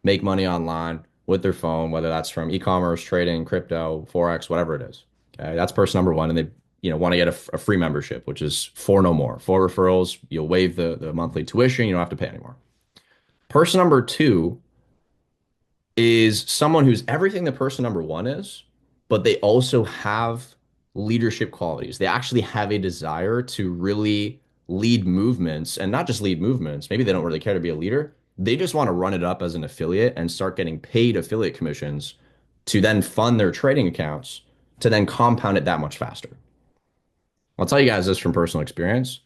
make money online with their phone, whether that's from e-commerce, trading, crypto, forex, whatever it is. Okay, that's person number one, and they want to get a free membership, which is four no more, four referrals. You'll waive the monthly tuition. You don't have to pay anymore. Person number two is someone who's everything the person number one is, but they also have leadership qualities. They actually have a desire to really lead movements, and not just lead movements. Maybe they don't really care to be a leader. They just want to run it up as an affiliate and start getting paid affiliate commissions to then fund their trading accounts to then compound it that much faster. I'll tell you guys this from personal experience.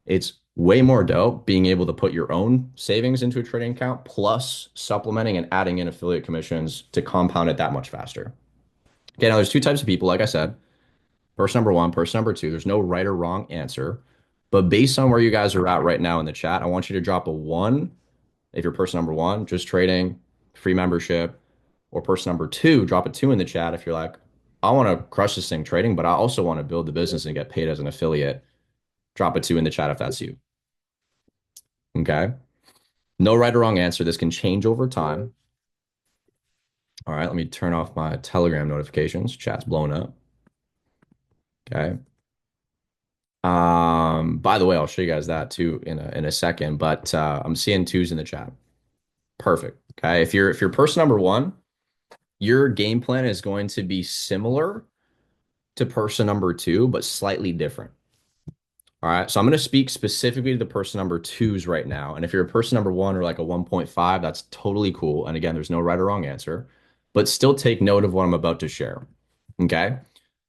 It's way more dope being able to put your own savings into a trading account plus supplementing and adding in affiliate commissions to compound it that much faster. Okay, now there's two types of people, like I said, person number one, person number two. There's no right or wrong answer. But based on where you guys are at right now in the chat, I want you to drop a one if you're person number one, just trading, free membership, or person number two, drop a two in the chat if you're like, I want to crush this thing trading, but I also want to build the business and get paid as an affiliate. Drop a two in the chat if that's you. Okay. No right or wrong answer. This can change over time. All right, let me turn off my Telegram notifications. Chat's blown up. Okay. By the way, I'll show you guys that too in a second, but I'm seeing twos in the chat. Perfect. Okay. If you're person number one, your game plan is going to be similar to person number two, but slightly different. All right. So I'm going to speak specifically to the person number twos right now. And if you're a person number one or like a 1.5, that's totally cool. And again, there's no right or wrong answer, but still take note of what I'm about to share. Okay.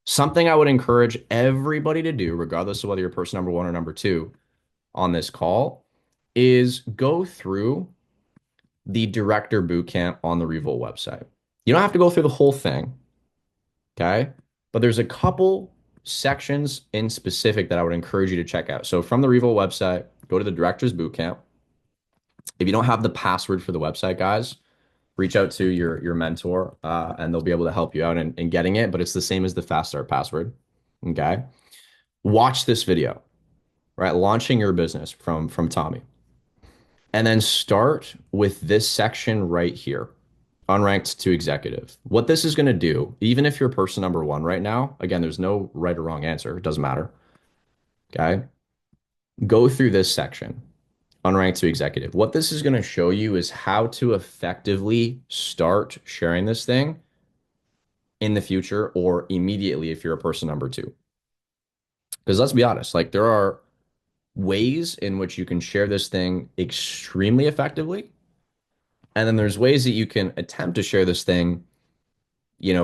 Something I would encourage everybody to do, regardless of whether you're person number one or number two on this call, is go through the director bootcamp on the Revolt website. You don't have to go through the whole thing. Okay. But there's a couple sections in specific that I would encourage you to check out. So from the Revo website, go to the Directors Bootcamp. If you don't have the password for the website, guys, reach out to your mentor and they'll be able to help you out in getting it. But it's the same as the Fast Start password. Okay. Watch this video, right? Launching your business from Tommy. And then start with this section right here. Unranked to executive. What this is going to do, even if you're person number one right now, again, there's no right or wrong answer. It doesn't matter. Okay. Go through this section, unranked to executive. What this is going to show you is how to effectively start sharing this thing in the future or immediately if you're a person number two. Because let's be honest, like there are ways in which you can share this thing extremely effectively. And then there's ways that you can attempt to share this thing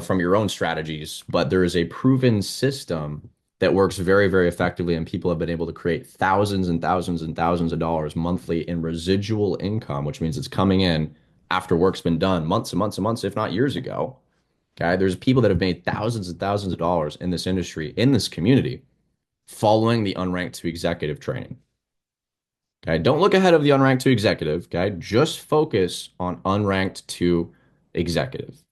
from your own strategies, but there is a proven system that works very, very effectively, and people have been able to create thousands and thousands and thousands of dollars monthly in residual income, which means it's coming in after work's been done months and months and months, if not years ago. Okay. There's people that have made thousands and thousands of dollars in this industry, in this community, following the unranked to executive training. Okay. Don't look ahead of the unranked to executive. Okay. Just focus on unranked to executive.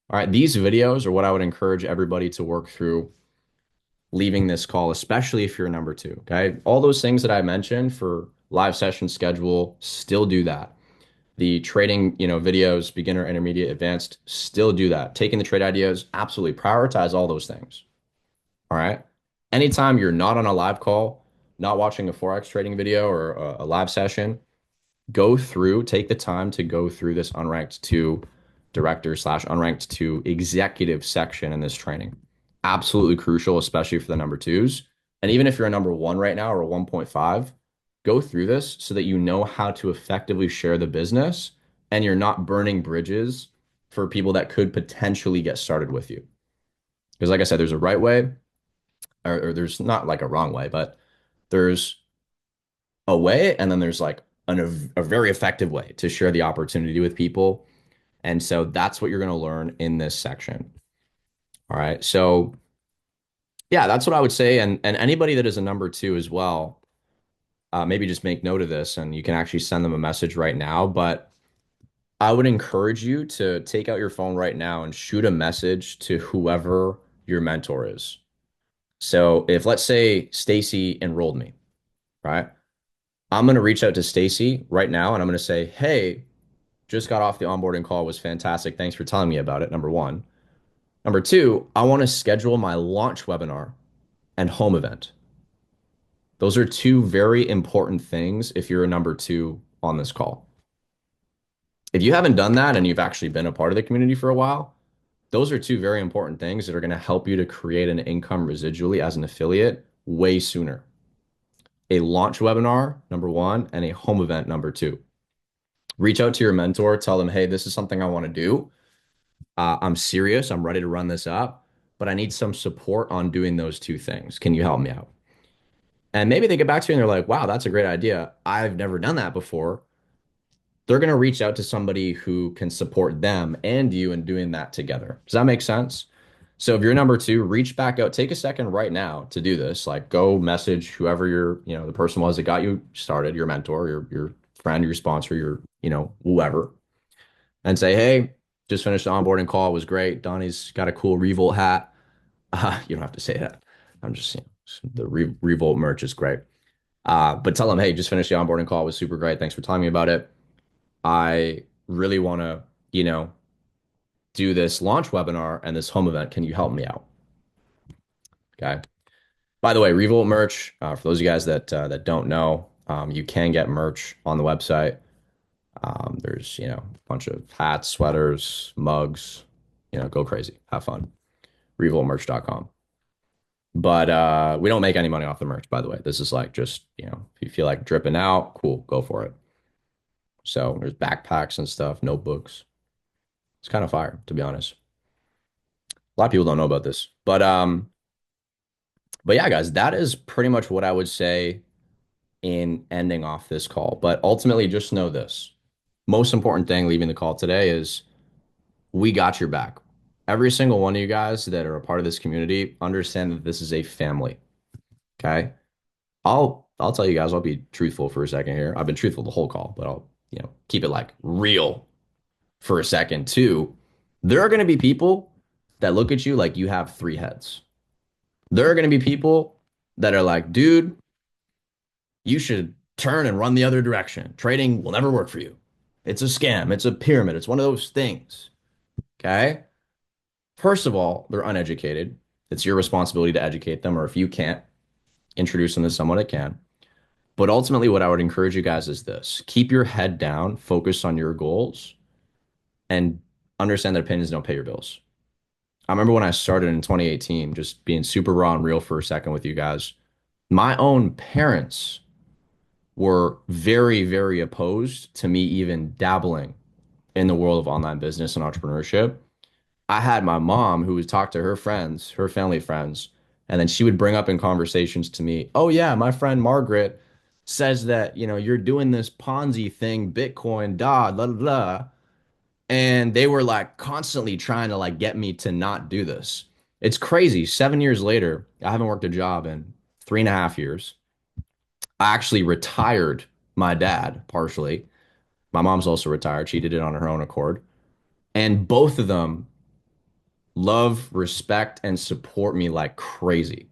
All right, these videos are what I would encourage everybody to work through leaving this call, especially if you're number two. Okay. All those things that I mentioned for live session schedule, still do that. The trading, videos, beginner, intermediate, advanced, still do that. Taking the trade ideas, absolutely prioritize all those things. All right. Anytime you're not on a live call, not watching a Forex trading video or a live session, take the time to go through this unranked to director slash unranked to executive section in this training. Absolutely crucial, especially for the number twos. And even if you're a number one right now or a 1.5, go through this so that you know how to effectively share the business and you're not burning bridges for people that could potentially get started with you. Because like I said, there's a right way or there's not like a wrong way, but there's a way, and then there's like a very effective way to share the opportunity with people. And so that's what you're going to learn in this section. All right. So yeah, that's what I would say. And anybody that is a number two as well, maybe just make note of this, and you can actually send them a message right now. But I would encourage you to take out your phone right now and shoot a message to whoever your mentor is. So if let's say Stacy enrolled me, right? I'm going to reach out to Stacy right now and I'm going to say, "Hey, just got off the onboarding call. It was fantastic. Thanks for telling me about it." Number one. Number two, I want to schedule my launch webinar and home event. Those are two very important things if you're a number two on this call. If you haven't done that and you've actually been a part of the community for a while, those are two very important things that are going to help you to create an income residually as an affiliate way sooner. A launch webinar, number one, and a home event, number two. Reach out to your mentor, tell them, hey, this is something I want to do. I'm serious. I'm ready to run this up, but I need some support on doing those two things. Can you help me out? And maybe they get back to you and they're like, wow, that's a great idea. I've never done that before. They're going to reach out to somebody who can support them and you in doing that together. Does that make sense? So if you're number two, reach back out. Take a second right now to do this. Like go message whoever the person was that got you started, your mentor, your friend, your sponsor, whoever, and say, hey, just finished the onboarding call. It was great. Donnie's got a cool Revolt hat. You don't have to say that. I'm just, the Revolt merch is great. But tell them, hey, just finished the onboarding call. It was super great. Thanks for telling me about it. I really want to, you know, do this launch webinar and this home event. Can you help me out? Okay. By the way, Revolt merch, for those of you guys that don't know, you can get merch on the website. There's, a bunch of hats, sweaters, mugs, go crazy, have fun. Revoltmerch.com. But we don't make any money off the merch, by the way. This is like just, if you feel like dripping out, cool, go for it. So there's backpacks and stuff, notebooks. It's kind of fire, to be honest. A lot of people don't know about this. But yeah, guys, that is pretty much what I would say in ending off this call. But ultimately, just know this. Most important thing leaving the call today is we got your back. Every single one of you guys that are a part of this community understand that this is a family. Okay. I'll tell you guys, I'll be truthful for a second here. I've been truthful the whole call, but I'll, keep it like real for a second too. There are going to be people that look at you like you have three heads. There are going to be people that are like, dude, you should turn and run the other direction. Trading will never work for you. It's a scam. It's a pyramid. It's one of those things. Okay. First of all, they're uneducated. It's your responsibility to educate them, or if you can't, introduce them to someone that can. But ultimately, what I would encourage you guys is this: keep your head down, focus on your goals, and understand that opinions don't pay your bills. I remember when I started in 2018, just being super raw and real for a second with you guys. My own parents were very, very opposed to me even dabbling in the world of online business and entrepreneurship. I had my mom who would talk to her friends, her family friends, and then she would bring up in conversations to me, "Oh yeah, my friend Margaret says that, you're doing this Ponzi thing, Bitcoin, blah, blah, blah." And they were like constantly trying to like get me to not do this. It's crazy. 7 years later, I haven't worked a job in 3.5 years. I actually retired my dad partially. My mom's also retired. She did it on her own accord. And both of them love, respect, and support me like crazy.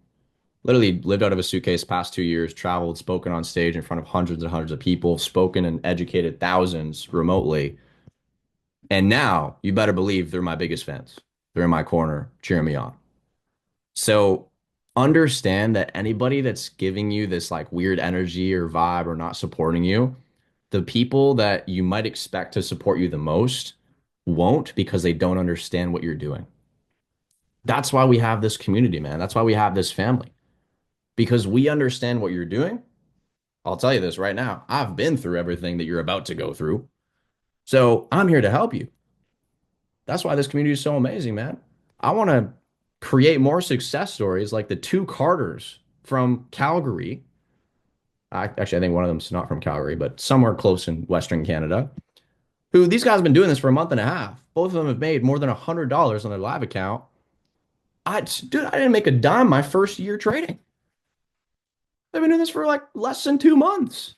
Literally lived out of a suitcase past 2 years, traveled, spoken on stage in front of hundreds and hundreds of people, spoken and educated thousands remotely. And now you better believe they're my biggest fans. They're in my corner cheering me on. So understand that anybody that's giving you this like weird energy or vibe or not supporting you, the people that you might expect to support you the most won't, because they don't understand what you're doing. That's why we have this community, man. That's why we have this family, because we understand what you're doing. I'll tell you this right now. I've been through everything that you're about to go through. So I'm here to help you. That's why this community is so amazing, man. I want to create more success stories like the two Carters from Calgary. Actually, I think one of them's not from Calgary, but somewhere close in Western Canada, who these guys have been doing this for a month and a half. Both of them have made more than $100 on their live account. Dude, I didn't make a dime my first year trading. They've been doing this for like less than 2 months.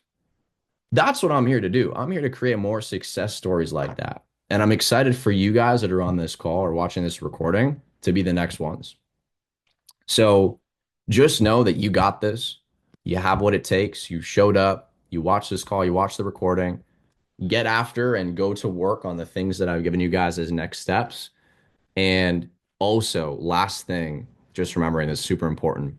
That's what I'm here to do. I'm here to create more success stories like that. And I'm excited for you guys that are on this call or watching this recording to be the next ones. So just know that you got this. You have what it takes. You showed up. You watched this call. You watched the recording. Get after and go to work on the things that I've given you guys as next steps. And also, last thing, just remembering this is super important.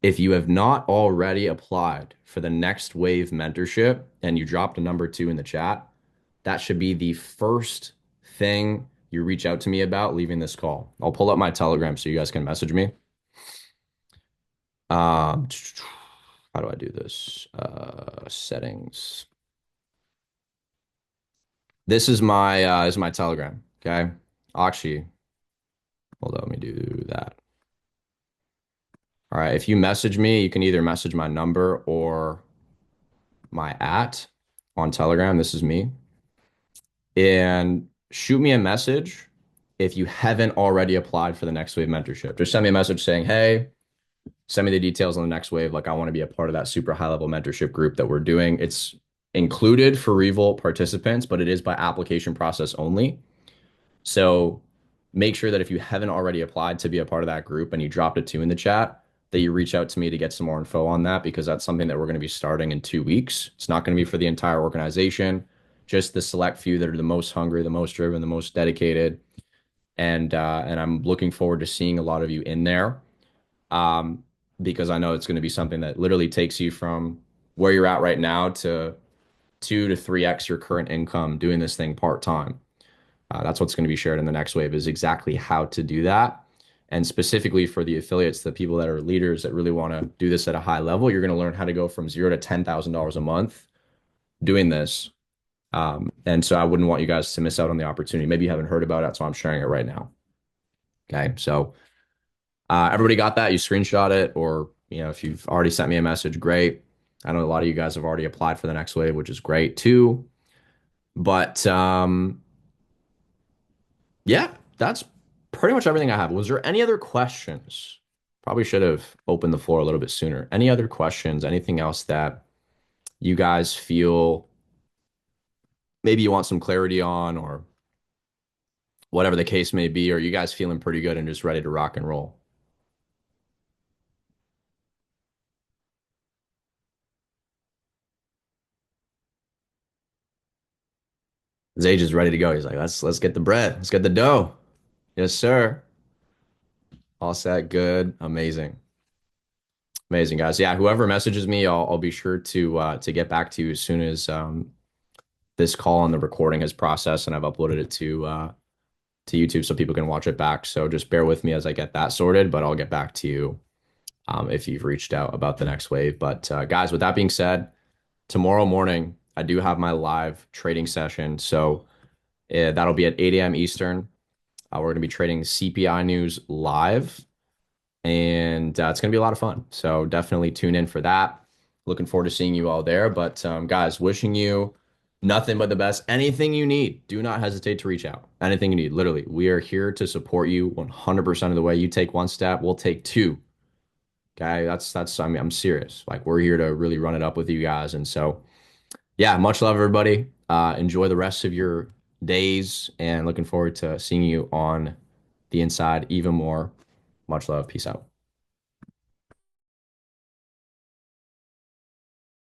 If you have not already applied for the next wave mentorship and you dropped a number 2 in the chat, that should be the first thing you reach out to me about leaving this call. I'll pull up my Telegram so you guys can message me. How do I do this? Settings. This is my Telegram. Okay. Actually, hold on, let me do that. All right. If you message me, you can either message my number or my on Telegram. This is me. And shoot me a message if you haven't already applied for the Next Wave mentorship. Just send me a message saying, hey, send me the details on the Next Wave. Like, I want to be a part of that super high level mentorship group that we're doing. It's included for Revolt participants, but it is by application process only. So make sure that if you haven't already applied to be a part of that group and you dropped a 2 in the chat, that you reach out to me to get some more info on that, because that's something that we're going to be starting in 2 weeks. It's not going to be for the entire organization, just the select few that are the most hungry, the most driven, the most dedicated. And I'm looking forward to seeing a lot of you in there, because I know it's going to be something that literally takes you from where you're at right now to 2 to 3x your current income doing this thing part-time. That's what's going to be shared in the next wave, is exactly how to do that. And specifically for the affiliates, the people that are leaders that really want to do this at a high level, you're going to learn how to go from zero to $10,000 a month doing this. And so I wouldn't want you guys to miss out on the opportunity. Maybe you haven't heard about it, so I'm sharing it right now. Okay. So everybody got that? You screenshot it, or, if you've already sent me a message, great. I know a lot of you guys have already applied for the next wave, which is great too. But yeah, that's pretty much everything I have. Was there any other questions? Probably should have opened the floor a little bit sooner. Any other questions? Anything else that you guys feel maybe you want some clarity on, or whatever the case may be, or you guys feeling pretty good and just ready to rock and roll? Zage is ready to go. He's like, let's get the bread. Let's get the dough. Yes, sir. All set. Good. Amazing. Amazing, guys. Yeah, whoever messages me, I'll be sure to get back to you as soon as this call and the recording has processed and I've uploaded it to YouTube so people can watch it back. So just bear with me as I get that sorted, but I'll get back to you if you've reached out about the next wave. But guys, with that being said, tomorrow morning I do have my live trading session. So that'll be at 8 a.m. Eastern. We're going to be trading CPI news live, and it's going to be a lot of fun. So definitely tune in for that. Looking forward to seeing you all there. But guys, wishing you nothing but the best. Anything you need, do not hesitate to reach out. Anything you need, literally, we are here to support you 100% of the way. You take one step, we'll take two. Okay, that's. I mean, I'm serious. Like, we're here to really run it up with you guys. And so, yeah, much love, everybody. Enjoy the rest of your days, and looking forward to seeing you on the inside even more. Much love. Peace out.